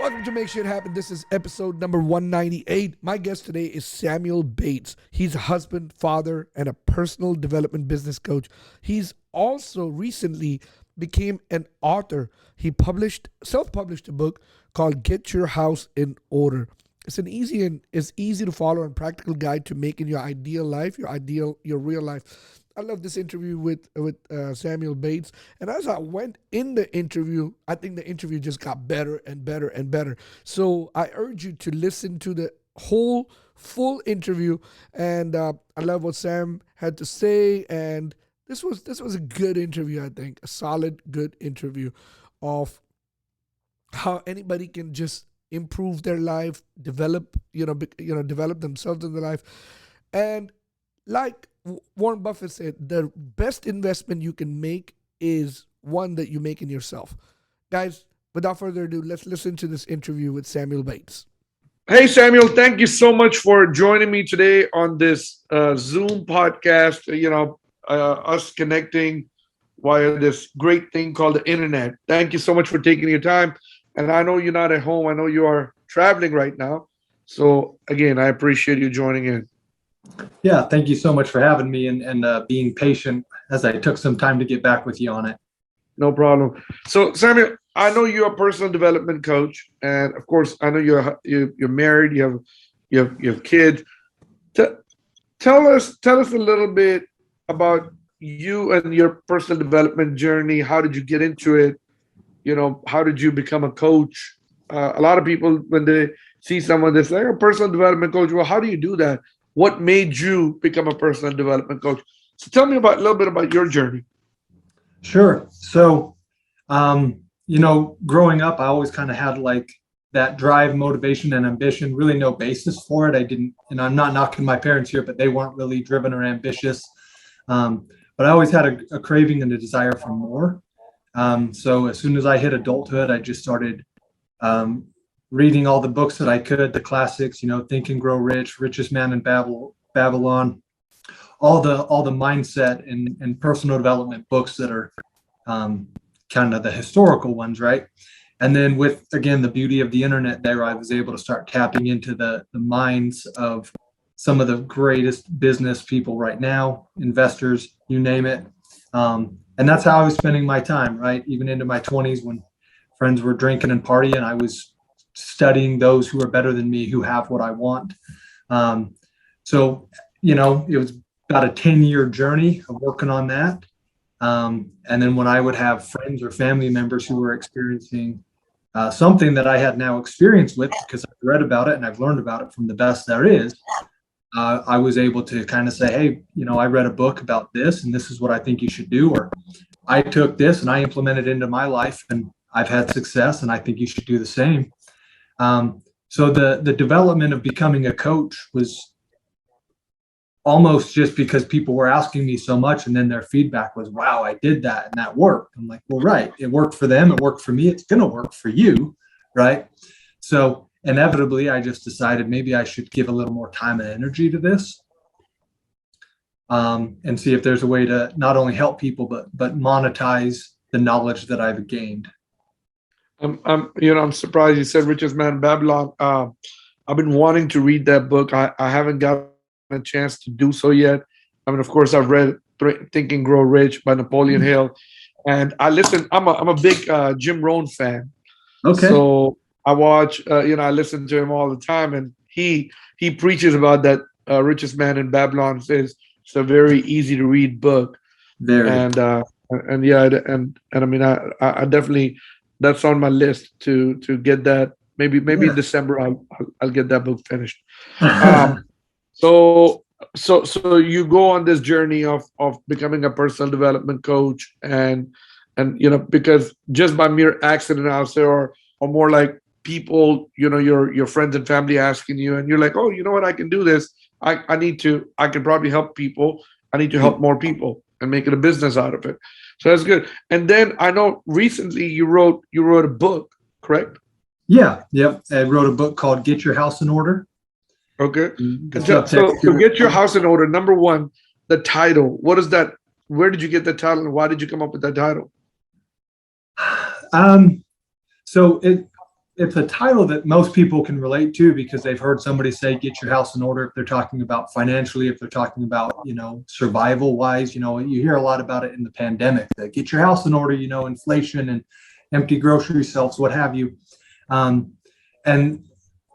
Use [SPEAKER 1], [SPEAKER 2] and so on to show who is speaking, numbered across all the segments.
[SPEAKER 1] Welcome to Make Shit Happen. This is episode number 198. My guest today is Samuel Bates. He's a husband, father, and a personal development business coach. He's also recently became an author. He self-published a book called Get Your House in Order. It's easy to follow and practical guide to making your ideal life, your real life. I love this interview with Samuel Bates. And as I went in the interview, I think the interview just got better and better and better. So I urge you to listen to the whole full interview. And I love what Sam had to say. And this was a good interview, I think, a solid, good interview of how anybody can just improve their life, develop themselves in their life. And like Warren Buffett said, the best investment you can make is one that you make in yourself. Guys, without further ado, let's listen to this interview with Samuel Bates. Hey, Samuel, thank you so much for joining me today on this Zoom podcast, us connecting via this great thing called the internet. Thank you so much for taking your time. And I know you're not at home. I know you are traveling right now. So again, I appreciate you joining in.
[SPEAKER 2] Yeah, thank you so much for having me and being patient as I took some time to get back with you on it.
[SPEAKER 1] No problem. So, Samuel, I know you're a personal development coach, and of course, I know you're married. You have kids. Tell us a little bit about you and your personal development journey. How did you get into it? How did you become a coach? A lot of people, when they see someone that's like a personal development coach, well, how do you do that? What made you become a personal development coach? So tell me a little bit about your journey.
[SPEAKER 2] Sure. So, growing up, I always kind of had like that drive, motivation, and ambition, really no basis for it. I didn't, I'm not knocking my parents here, but they weren't really driven or ambitious. But I always had a craving and a desire for more. So as soon as I hit adulthood, I just started reading all the books that I could, the classics, Think and Grow Rich, Richest Man in Babylon, all the mindset and personal development books that are kind of the historical ones, right? And then with, again, the beauty of the internet there, I was able to start tapping into the minds of some of the greatest business people right now, investors, you name it. And that's how I was spending my time, right? Even into my 20s when friends were drinking and partying, I was studying those who are better than me, who have what I want. So, it was about a 10-year journey of working on that. And then when I would have friends or family members who were experiencing something that I had now experience with, because I've read about it and I've learned about it from the best there is, I was able to kind of say, hey, I read a book about this and this is what I think you should do. Or I took this and I implemented it into my life and I've had success and I think you should do the same. So the development of becoming a coach was almost just because people were asking me so much, and then their feedback was, wow, I did that and that worked. I'm like, well, right. It worked for them. It worked for me. It's going to work for you. Right. So inevitably, I just decided maybe I should give a little more time and energy to this, and see if there's a way to not only help people, but monetize the knowledge that I've gained.
[SPEAKER 1] I'm surprised you said Richest Man in Babylon. I've been wanting to read that book. I haven't gotten a chance to do so yet. I mean, of course, I've read Think and Grow Rich by Napoleon Hill, and I listen. I'm a big Jim Rohn fan.
[SPEAKER 2] Okay.
[SPEAKER 1] So I watch. I listen to him all the time, and he preaches about that Richest Man in Babylon. Says it's a very easy to read book.
[SPEAKER 2] Very.
[SPEAKER 1] And I mean, I definitely. That's on my list to get that. Maybe in December I'll get that book finished. So you go on this journey of becoming a personal development coach, and because just by mere accident, I'll say, or more like people, your friends and family asking you, and you're like, oh, you know what, I can do this. I can probably help people. I need to help more people and make it a business out of it. So that's good. And then I know recently you wrote a book, correct?
[SPEAKER 2] Yeah. Yep. I wrote a book called Get Your House in Order.
[SPEAKER 1] Okay. So to get your house in order, number one, the title. What is that? Where did you get the title, and why did you come up with that title?
[SPEAKER 2] So it's a title that most people can relate to because they've heard somebody say get your house in order if they're talking about financially, if they're talking about, survival wise. You hear a lot about it in the pandemic, that get your house in order, inflation and empty grocery shelves, what have you. And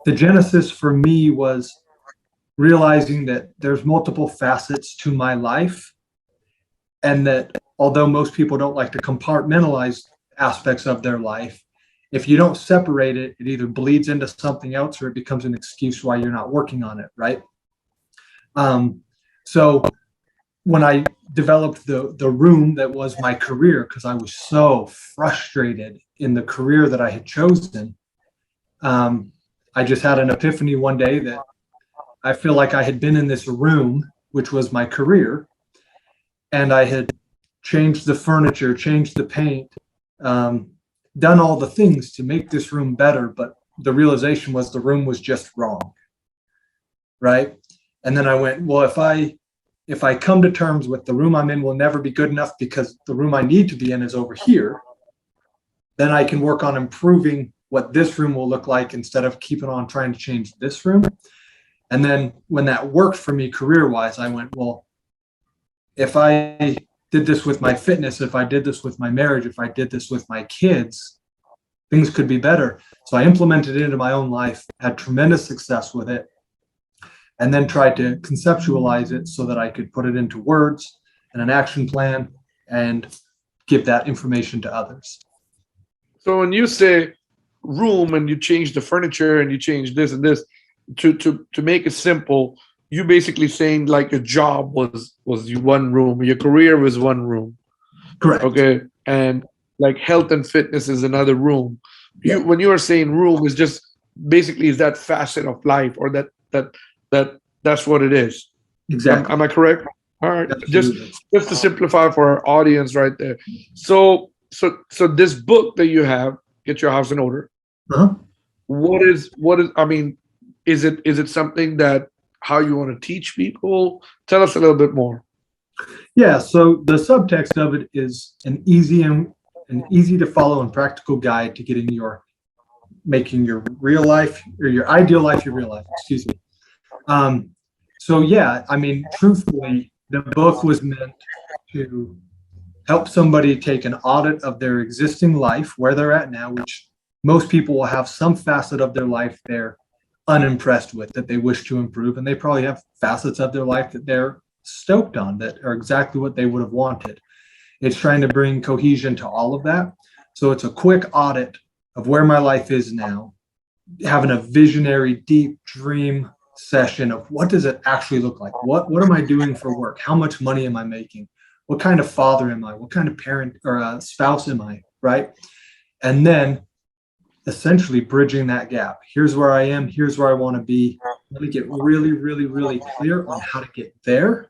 [SPEAKER 2] the genesis for me was realizing that there's multiple facets to my life, and that although most people don't like to compartmentalize aspects of their life, if you don't separate it, it either bleeds into something else or it becomes an excuse why you're not working on it, right? So when I developed the room that was my career, because I was so frustrated in the career that I had chosen, I just had an epiphany one day that I feel like I had been in this room, which was my career, and I had changed the furniture, changed the paint, done all the things to make this room better, but the realization was the room was just wrong, right? And then I went, well, if I come to terms with the room I'm in will never be good enough because the room I need to be in is over here, then I can work on improving what this room will look like instead of keeping on trying to change this room. And then when that worked for me career-wise, I went, well, if I did this with my fitness, if I did this with my marriage, if I did this with my kids, things could be better. So I implemented it into my own life, had tremendous success with it, and then tried to conceptualize it so that I could put it into words and an action plan and give that information to others.
[SPEAKER 1] So when you say room and you change the furniture and you change this and this, to make it simple, you basically saying like your job was one room, your career was one room.
[SPEAKER 2] Correct.
[SPEAKER 1] Okay. And like health and fitness is another room.
[SPEAKER 2] Yeah.
[SPEAKER 1] When you are saying room is just basically is that facet of life, or that's what it is.
[SPEAKER 2] Exactly.
[SPEAKER 1] Am I correct? All right.
[SPEAKER 2] Absolutely.
[SPEAKER 1] Just to simplify for our audience right there. So this book that you have, Get Your House in Order.
[SPEAKER 2] Uh-huh.
[SPEAKER 1] What is I mean, is it something that how you want to teach people? Tell us a little bit more.
[SPEAKER 2] Yeah, so the subtext of it is an easy to follow and practical guide to making your real life, or your ideal life, your real life, excuse me. So yeah, I mean, truthfully, the book was meant to help somebody take an audit of their existing life, where they're at now, which most people will have some facet of their life they're unimpressed with, that they wish to improve, and they probably have facets of their life that they're stoked on, that are exactly what they would have wanted. It's trying to bring cohesion to all of that. So it's a quick audit of where my life is now, having a visionary, deep dream session of what does it actually look like? What am I doing for work? How much money am I making? What kind of father am I? What kind of parent or spouse am I? Right? And then essentially bridging that gap. Here's where I am. Here's where I want to be. Let me get really, really, really clear on how to get there.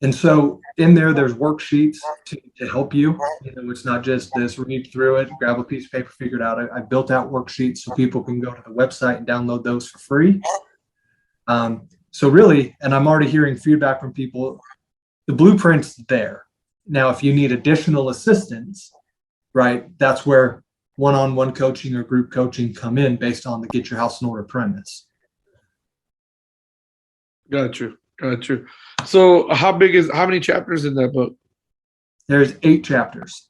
[SPEAKER 2] And so in there's worksheets to help you. It's not just this read through it, grab a piece of paper, figure it out. I built out worksheets so people can go to the website and download those for free. So really, and I'm already hearing feedback from people, the blueprint's there. Now, if you need additional assistance, right, that's where one-on-one coaching or group coaching come in based on the Get Your House in Order premise.
[SPEAKER 1] Got you. So how many chapters in that book?
[SPEAKER 2] There's 8 chapters.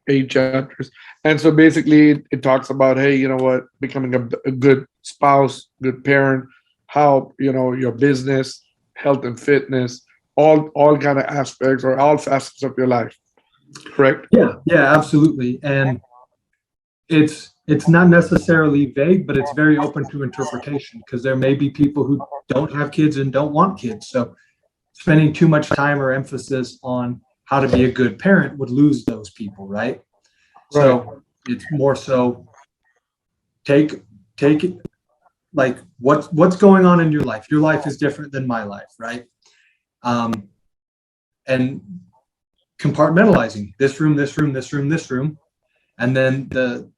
[SPEAKER 1] 8 chapters. And so basically it talks about, hey, you know what, becoming a good spouse, good parent, how, your business, health and fitness, all kind of aspects or all facets of your life. Correct?
[SPEAKER 2] Yeah, absolutely. And it's not necessarily vague, but it's very open to interpretation, because there may be people who don't have kids and don't want kids. So spending too much time or emphasis on how to be a good parent would lose those people, right? So it's more so take it like what's going on in your life. Your life is different than my life, right? And compartmentalizing this room, this room, this room, this room, and then the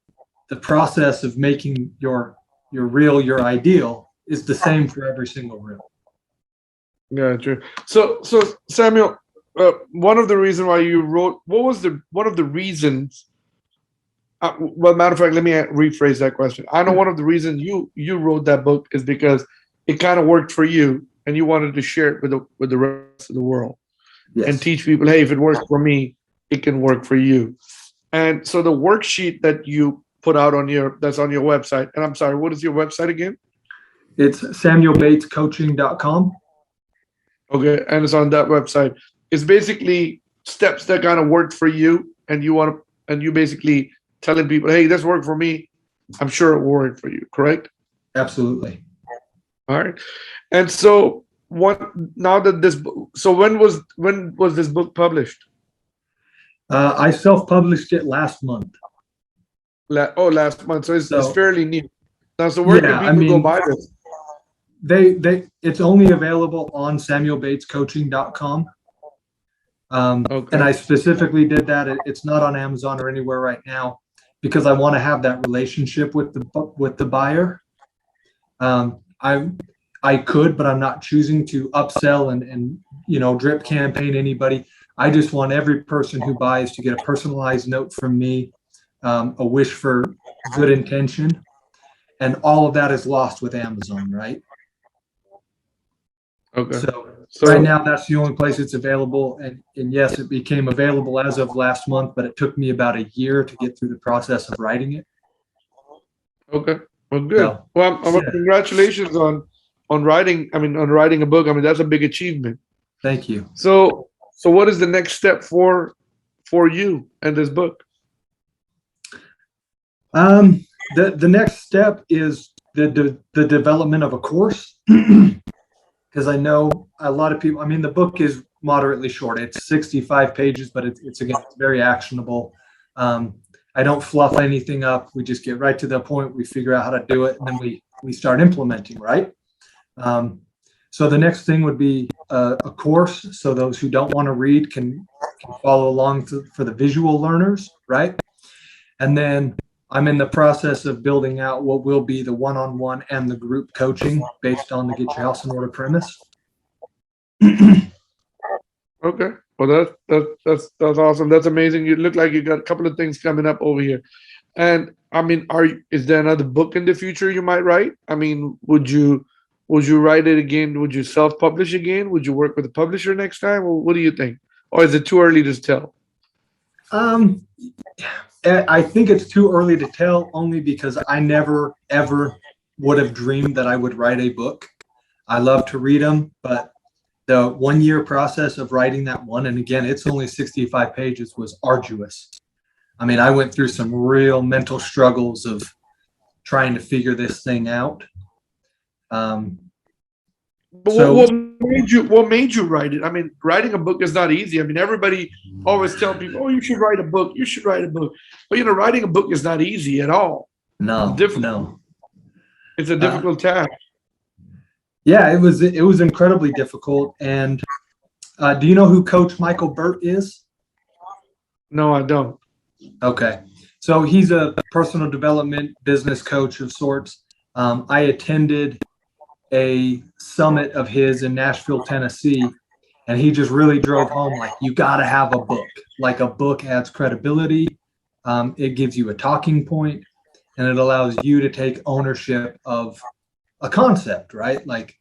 [SPEAKER 2] process of making your real, your ideal is the same for every single room.
[SPEAKER 1] Gotcha. So Samuel, one of the reasons why you wrote, one of the reasons Well, matter of fact, let me rephrase that question. I know one of the reasons you wrote that book is because it kind of worked for you, and you wanted to share it with the rest of the world and
[SPEAKER 2] Yes.
[SPEAKER 1] teach people, hey, if it works for me, it can work for you. And so the worksheet that you put out on that's on your website. And I'm sorry, what is your website again?
[SPEAKER 2] It's samuelbatescoaching.com.
[SPEAKER 1] Okay, and it's on that website. It's basically steps that kind of worked for you, and you basically telling people, hey, this worked for me. I'm sure it will work for you. Correct?
[SPEAKER 2] Absolutely.
[SPEAKER 1] All right. And so what? Now that so when was this book published?
[SPEAKER 2] I self-published it last month.
[SPEAKER 1] Last month. So it's
[SPEAKER 2] So
[SPEAKER 1] fairly new. Now, so where can
[SPEAKER 2] yeah, I
[SPEAKER 1] people go
[SPEAKER 2] mean,
[SPEAKER 1] buy this?
[SPEAKER 2] it's only available on samuelbatescoaching.com. And
[SPEAKER 1] Okay.
[SPEAKER 2] I specifically did that. It's not on Amazon or anywhere right now because I want to have that relationship with the buyer. I could, but I'm not choosing to upsell and drip campaign anybody. I just want every person who buys to get a personalized note from me, a wish for good intention, and all of that is lost with Amazon, right?
[SPEAKER 1] Okay.
[SPEAKER 2] So right
[SPEAKER 1] So
[SPEAKER 2] now, that's the only place it's available. And yes, it became available as of last month, but it took me about a year to get through the process of writing it.
[SPEAKER 1] okay. Well, good.
[SPEAKER 2] So
[SPEAKER 1] Well,
[SPEAKER 2] yeah,
[SPEAKER 1] congratulations on writing. I mean, on writing a book. I mean, that's a big achievement.
[SPEAKER 2] thank you.
[SPEAKER 1] So what is the next step for you and this book?
[SPEAKER 2] The next step is the development of a course because I know a lot of people. I mean, the book is moderately short. It's 65 pages, but it's again it's very actionable. Um, I don't fluff anything up. We just get right to the point. We figure out how to do it, and then we start implementing. Right. Um, so the next thing would be a course, so those who don't want to read can follow along for the visual learners. Right. And then I'm in the process of building out what will be the one-on-one and the group coaching based on the Get Your House in Order premise.
[SPEAKER 1] Okay. Well, that's awesome. That's amazing. You look like you got a couple of things coming up over here. And I mean, is there another book in the future you might write? I mean, would you write it again? Would you self-publish again? Would you work with a publisher next time? Or what do you think? Or is it too early to tell?
[SPEAKER 2] Um, I think it's too early to tell only because I never ever would have dreamed that I would write a book. I love to read them, but the 1 year process of writing that one, and again, it's only 65 pages, was arduous. I mean, I went through some real mental struggles of trying to figure this thing out. Um,
[SPEAKER 1] But
[SPEAKER 2] so
[SPEAKER 1] what made you write it? I mean, writing a book is not easy. I mean, everybody always tell people, "Oh, you should write a book. You should write a book." But writing a book is not easy at all. It's
[SPEAKER 2] no,
[SPEAKER 1] difficult.
[SPEAKER 2] no.
[SPEAKER 1] It's a
[SPEAKER 2] Uh,
[SPEAKER 1] difficult task.
[SPEAKER 2] yeah, it was incredibly difficult. And do you know who Coach Michael Burt is?
[SPEAKER 1] No, I don't.
[SPEAKER 2] Okay, so he's a personal development business coach of sorts. I attended a summit of his in Nashville, Tennessee, and he just really drove home like you got to have a book. Like a book adds credibility. It gives you a talking point, and it allows you to take ownership of a concept, right? Like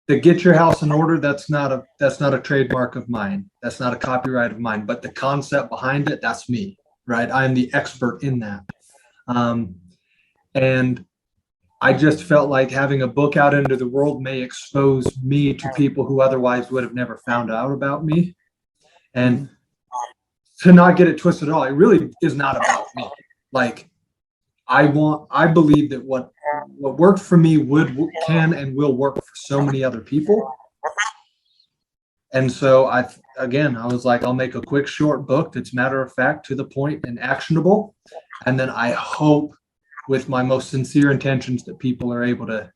[SPEAKER 2] the Get Your House in Order. That's not a trademark of mine. That's not a copyright of mine. But the concept behind it, that's me, right? I am the expert in that. Um, and I just felt like having a book out into the world may expose me to people who otherwise would have never found out about me. And to not get it twisted at all, it really is not about me. Like I believe that what worked for me can and will work for so many other people. And so I was like, I'll make a quick short book that's matter of fact, to the point, and actionable. And then I hope with my most sincere intentions that people are able to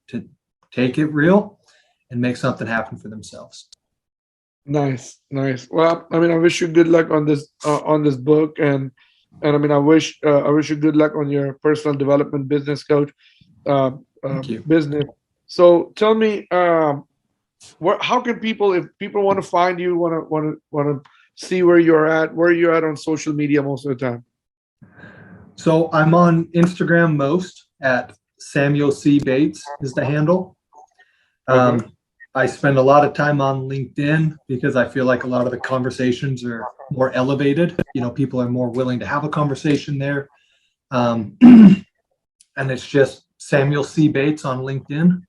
[SPEAKER 2] take it real and make something happen for themselves.
[SPEAKER 1] Nice, nice. Well, I mean, I wish you good luck on this book, and I mean, I wish you good luck on your personal development business coach
[SPEAKER 2] Thank you.
[SPEAKER 1] business. So tell me, how can people, if people want to find you, want to see where you're at on social media most of the time?
[SPEAKER 2] So I'm on Instagram most at Samuel C. Bates is the handle.
[SPEAKER 1] Okay.
[SPEAKER 2] I spend a lot of time on LinkedIn because I feel like a lot of the conversations are more elevated. You know, people are more willing to have a conversation there. Um, and it's just Samuel C. Bates on LinkedIn.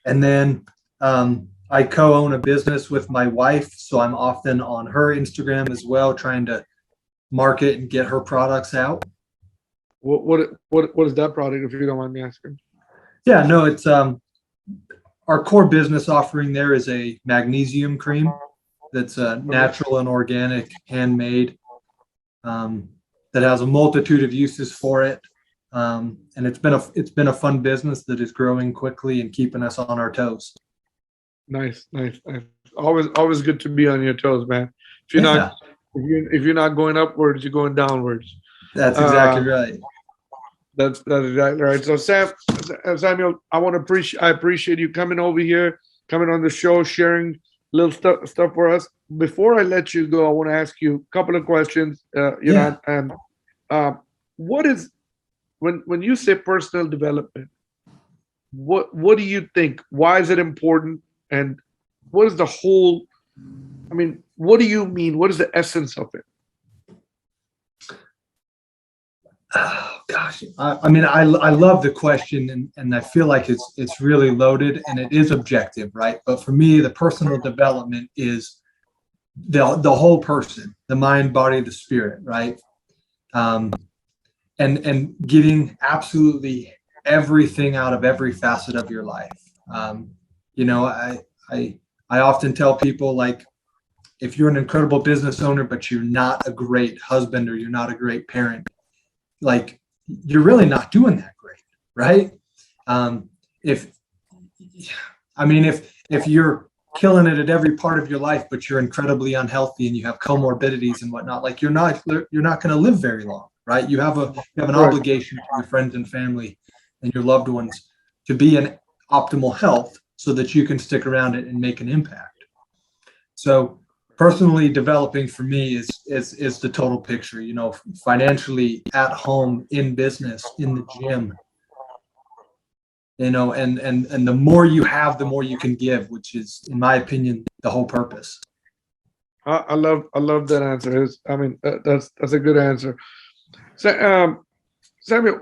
[SPEAKER 2] And then I co-own a business with my wife, so I'm often on her Instagram as well, trying to market and get her products out.
[SPEAKER 1] What is that product, if you don't mind me asking?
[SPEAKER 2] Yeah, no, it's our core business offering there is a magnesium cream that's natural and organic, handmade, that has a multitude of uses for it. And it's been a fun business that is growing quickly and keeping us on our toes.
[SPEAKER 1] Nice, nice, nice. Always good to be on your toes, man. If you're
[SPEAKER 2] Yeah,
[SPEAKER 1] not if you're not going upwards, you're going downwards.
[SPEAKER 2] that's exactly
[SPEAKER 1] Uh,
[SPEAKER 2] right.
[SPEAKER 1] that's exactly right. So Samuel, I appreciate you coming over here, coming on the show, sharing little stuff for us. Before I let you go, I want to ask you a couple of questions.
[SPEAKER 2] Yeah.
[SPEAKER 1] And uh, what is when you say personal development, what do you think? Why is it important? And what is the whole? I mean, what do you mean? What is the essence of it?
[SPEAKER 2] Oh, gosh, I mean, I love the question, and I feel like it's really loaded and it is objective, right? But for me, the personal development is the whole person, the mind, body, the spirit, right? Um, and getting absolutely everything out of every facet of your life. Um, you know, I I often tell people, like, if you're an incredible business owner but you're not a great husband or you're not a great parent, like, you're really not doing that great, right? If I mean, if you're killing it at every part of your life but you're incredibly unhealthy and you have comorbidities and whatnot, like, you're not going to live very long, right? You have an
[SPEAKER 1] Right.
[SPEAKER 2] obligation to your friends and family and your loved ones to be in optimal health so that you can stick around it and make an impact. So personally developing for me is the total picture, you know, financially, at home, in business, in the gym, you know, and the more you have, the more you can give, which is, in my opinion, the whole purpose.
[SPEAKER 1] I love that answer. I mean, that's a good answer. So, Samuel,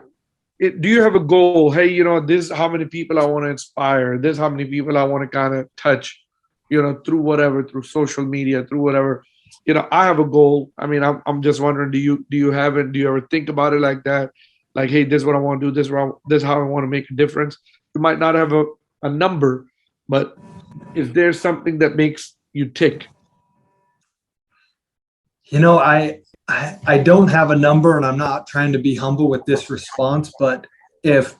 [SPEAKER 1] do you have a goal? Hey, this is how many people I want to inspire. This is how many people I want to kind of touch, through whatever, through social media, through whatever. I have a goal. I mean, I'm just wondering, do you have it? Do you ever think about it like that? Like, hey, this is what I want to do. This is how I want to make a difference. You might not have a number, but is there something that makes you tick?
[SPEAKER 2] You know, I don't have a number, and I'm not trying to be humble with this response, but if,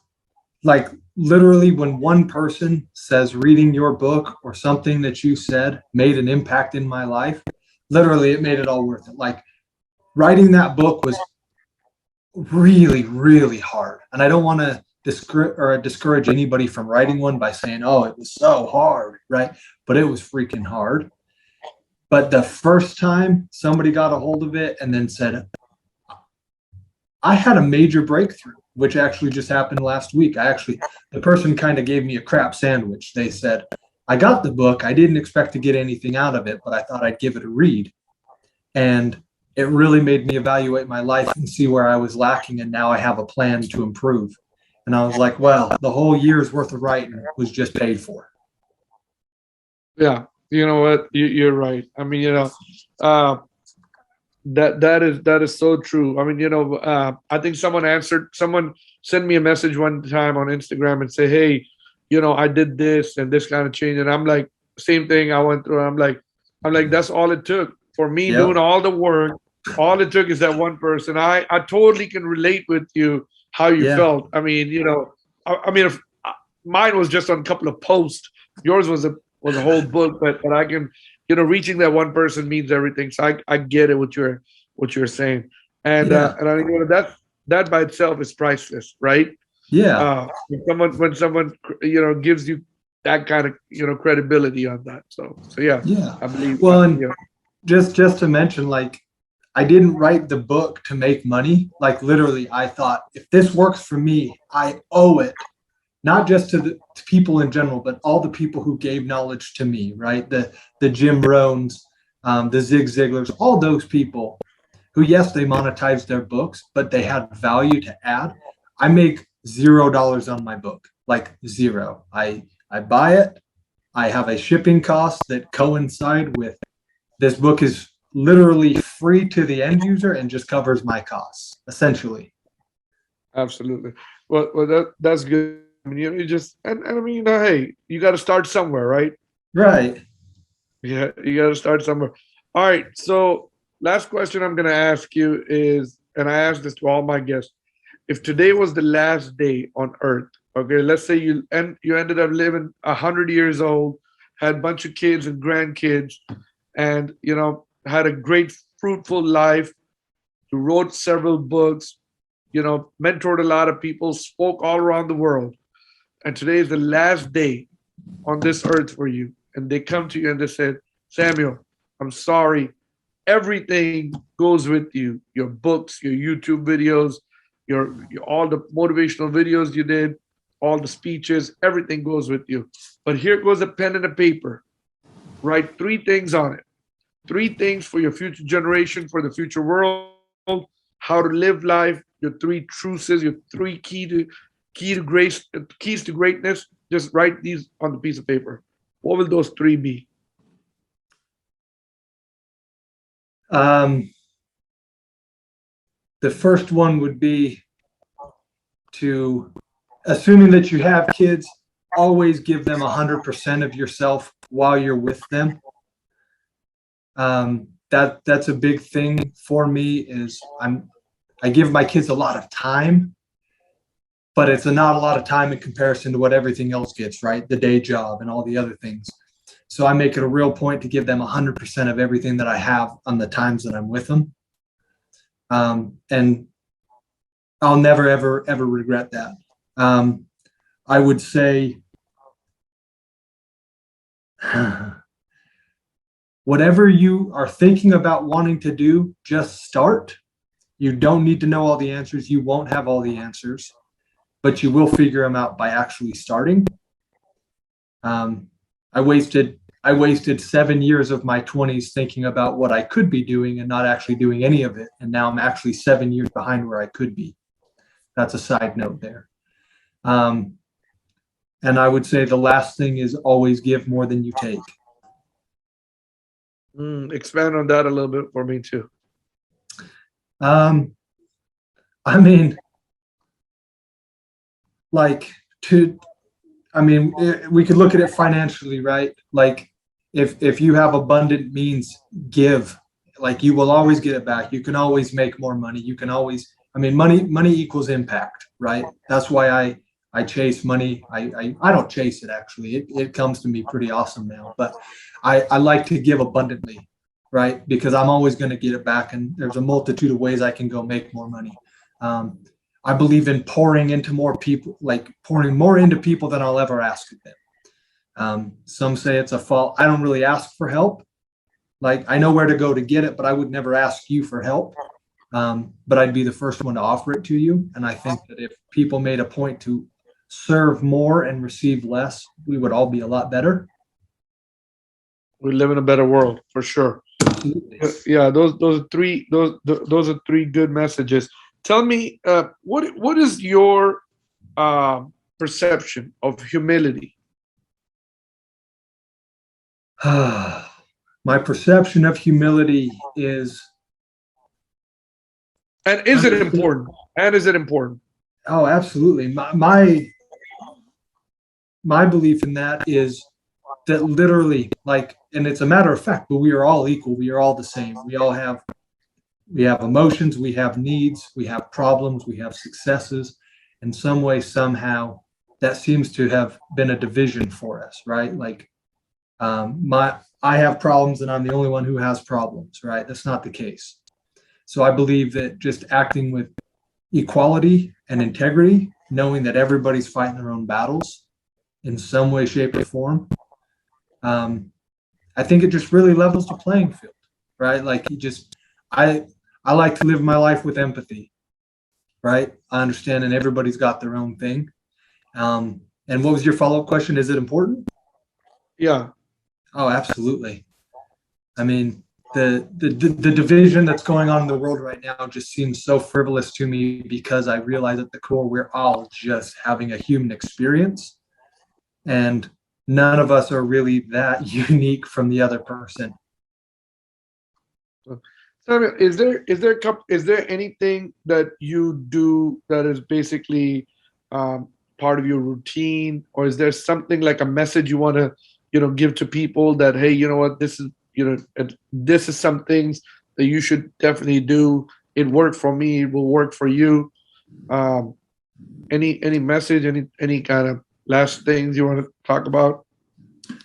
[SPEAKER 2] like, literally when one person says reading your book or something that you said made an impact in my life, literally it made it all worth it. Like, writing that book was really, really hard. And I don't want to discourage anybody from writing one by saying, oh, it was so hard, right? But it was freaking hard. But the first time somebody got a hold of it and then said, I had a major breakthrough, which actually just happened last week. The person kind of gave me a crap sandwich. They said, I got the book. I didn't expect to get anything out of it, but I thought I'd give it a read. And it really made me evaluate my life and see where I was lacking. And now I have a plan to improve. And I was like, well, the whole year's worth of writing was just paid for.
[SPEAKER 1] Yeah, you know what? You're right. I mean, uh, that is so true. I mean, I think someone sent me a message one time on Instagram and say, hey, I did this and this kind of change. And I'm like, same thing I went through. I'm like, that's all it took for me doing
[SPEAKER 2] Yep.
[SPEAKER 1] all the work. All it took is that one person. I totally can relate with you how you
[SPEAKER 2] Yeah.
[SPEAKER 1] felt. I mean, if mine was just on a couple of posts. Yours was a whole book, but I can, reaching that one person means everything. So I get it what you're saying, and
[SPEAKER 2] Yeah.
[SPEAKER 1] and I think that by itself is priceless, right?
[SPEAKER 2] Yeah.
[SPEAKER 1] When someone gives you that kind of credibility on that. So yeah,
[SPEAKER 2] Yeah.
[SPEAKER 1] I believe
[SPEAKER 2] Well, and
[SPEAKER 1] yeah.
[SPEAKER 2] just to mention, like, I didn't write the book to make money. Like literally, I thought if this works for me, I owe it not just to people in general, but all the people who gave knowledge to me, right? The Jim Rohns, the Zig Ziglars, all those people who, yes, they monetized their books, but they had value to add. I make $0 on my book, like zero. I buy it. I have a shipping cost that coincide with this book is literally free to the end user and just covers my costs, essentially.
[SPEAKER 1] Absolutely. Well, that's good. I mean, you just and I mean, hey, you got to start somewhere, right?
[SPEAKER 2] Right.
[SPEAKER 1] Yeah, you got to start somewhere. All right. So, last question I'm going to ask you is, and I ask this to all my guests: if today was the last day on Earth, okay, let's say you ended up living 100 years old, had a bunch of kids and grandkids, and had a great fruitful life. You wrote several books, mentored a lot of people, spoke all around the world, and today is the last day on this earth for you. And they come to you and they said, Samuel, I'm sorry. Everything goes with you. Your books, your YouTube videos, your all the motivational videos you did, all the speeches, everything goes with you. But here goes a pen and a paper. Write three things on it. Three things for your future generation, for the future world, how to live life, your three truths, your three key to grace, keys to greatness. Just write these on the piece of paper. What will those three be?
[SPEAKER 2] Um, the first one would be to, assuming that you have kids, always give them 100% of yourself while you're with them. That's a big thing for me. I give my kids a lot of time, but it's not a lot of time in comparison to what everything else gets, right? The day job and all the other things. So I make it a real point to give them 100% of everything that I have on the times that I'm with them. And I'll never, ever, ever regret that. I would say, whatever you are thinking about wanting to do, just start. You don't need to know all the answers. You won't have all the answers, but you will figure them out by actually starting. I wasted 7 years of my 20s thinking about what I could be doing and not actually doing any of it. And now I'm actually 7 years behind where I could be. That's a side note there. And I would say the last thing is always give more than you take.
[SPEAKER 1] Expand on that a little bit for me too.
[SPEAKER 2] I mean, like we could look at it financially, right? Like if you have abundant means, give. Like you will always get it back. You can always make more money. You can always, money equals impact, right? That's why I chase money. I don't chase it actually. It comes to me pretty awesome now, but I like to give abundantly, right? Because I'm always going to get it back, and there's a multitude of ways I can go make more money. I believe in pouring into more people, like pouring more into people than I'll ever ask of them. Some say it's a fault. I don't really ask for help. Like I know where to go to get it, but I would never ask you for help. But I'd be the first one to offer it to you. And I think that if people made a point to serve more and receive less, we would all be a lot better.
[SPEAKER 1] We live in a better world for sure.
[SPEAKER 2] Absolutely.
[SPEAKER 1] Yeah, those are three good messages. Tell me, what is your perception of humility?
[SPEAKER 2] My perception of humility is,
[SPEAKER 1] and is it important? And is it important?
[SPEAKER 2] Oh, absolutely. My belief in that is that literally, like, and it's a matter of fact, but we are all equal. We are all the same. We have emotions, we have needs, we have problems, we have successes. In some way, somehow, that seems to have been a division for us, right? Like, I have problems and I'm the only one who has problems, right? That's not the case. So I believe that just acting with equality and integrity, knowing that everybody's fighting their own battles in some way, shape, or form, I think it just really levels the playing field, right? Like I I like to live my life with empathy, right? I understand, and everybody's got their own thing. And what was your follow-up question? Is it important?
[SPEAKER 1] Yeah.
[SPEAKER 2] Oh, absolutely. I mean, the division that's going on in the world right now just seems so frivolous to me because I realize at the core we're all just having a human experience, and none of us are really that unique from the other person.
[SPEAKER 1] Samuel, is there anything that you do that is basically part of your routine, or is there something like a message you want to give to people that, hey, you know what, this is this is some things that you should definitely do. It worked for me. It will work for you. Um, any message, any kind of last things you want to talk about?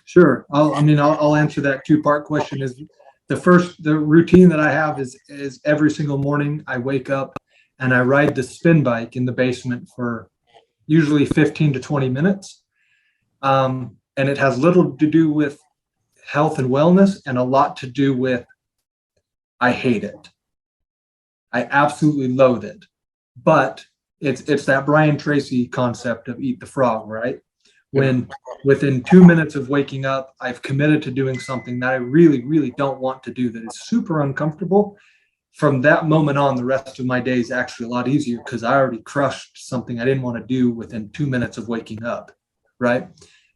[SPEAKER 2] Sure. I'll answer that two-part question. Is the routine that I have is every single morning I wake up and I ride the spin bike in the basement for usually 15 to 20 minutes. And it has little to do with health and wellness and a lot to do with I hate it. I absolutely loathe it. But it's that Brian Tracy concept of eat the frog, right? When within 2 minutes of waking up, I've committed to doing something that I really, really don't want to do, that is super uncomfortable. From that moment on, the rest of my day is actually a lot easier because I already crushed something I didn't want to do within 2 minutes of waking up, right?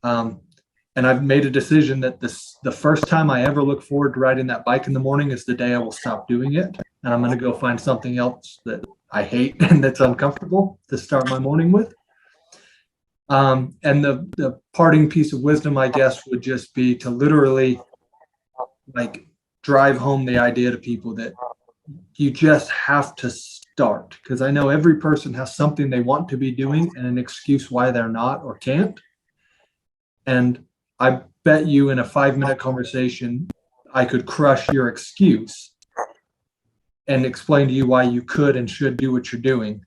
[SPEAKER 2] And I've made a decision that the first time I ever look forward to riding that bike in the morning is the day I will stop doing it. And I'm going to go find something else that I hate and that's uncomfortable to start my morning with. And the parting piece of wisdom, I guess, would just be to literally like drive home the idea to people that you just have to start. Because I know every person has something they want to be doing and an excuse why they're not or can't. And I bet you in a 5-minute conversation, I could crush your excuse and explain to you why you could and should do what you're doing.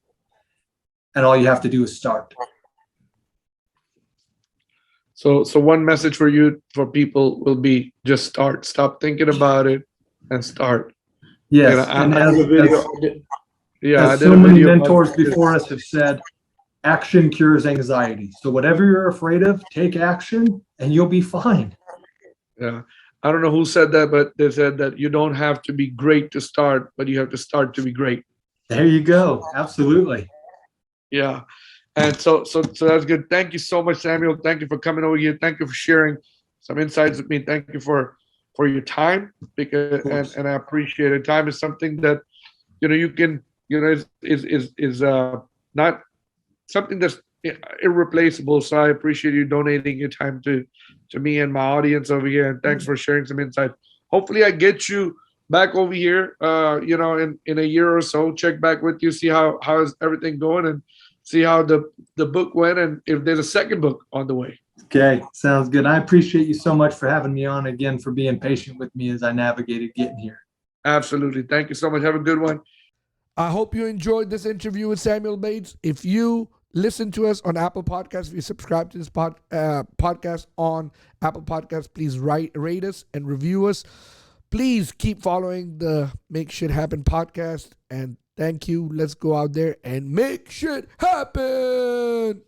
[SPEAKER 2] And all you have to do is start.
[SPEAKER 1] So one message for you, for people, will be just start. Stop thinking about it and start.
[SPEAKER 2] Yes.
[SPEAKER 1] I did a video.
[SPEAKER 2] As so many mentors before us have said, action cures anxiety. So whatever you're afraid of, take action and you'll be fine.
[SPEAKER 1] Yeah. I don't know who said that, but they said that you don't have to be great to start, but you have to start to be great.
[SPEAKER 2] There you go. Absolutely.
[SPEAKER 1] Yeah. And so that's good. Thank you so much, Samuel. Thank you for coming over here. Thank you for sharing some insights with me. Thank you for your time, because and I appreciate it. Time is something that you can is not something that's irreplaceable. So I appreciate you donating your time to me and my audience over here. And thanks for sharing some insight. Hopefully I get you back over here, in a year or so, check back with you, see how is everything going, and see how the book went, and if there's a second book on the way.
[SPEAKER 2] Okay, sounds good. I appreciate you so much for having me on again, for being patient with me as I navigated getting here.
[SPEAKER 1] Absolutely. Thank you so much. Have a good one. I hope you enjoyed this interview with Samuel Bates. If you listen to us on Apple Podcasts, if you subscribe to this podcast on Apple Podcasts, please rate us and review us. Please keep following the Make Shit Happen podcast. And thank you. Let's go out there and make shit happen.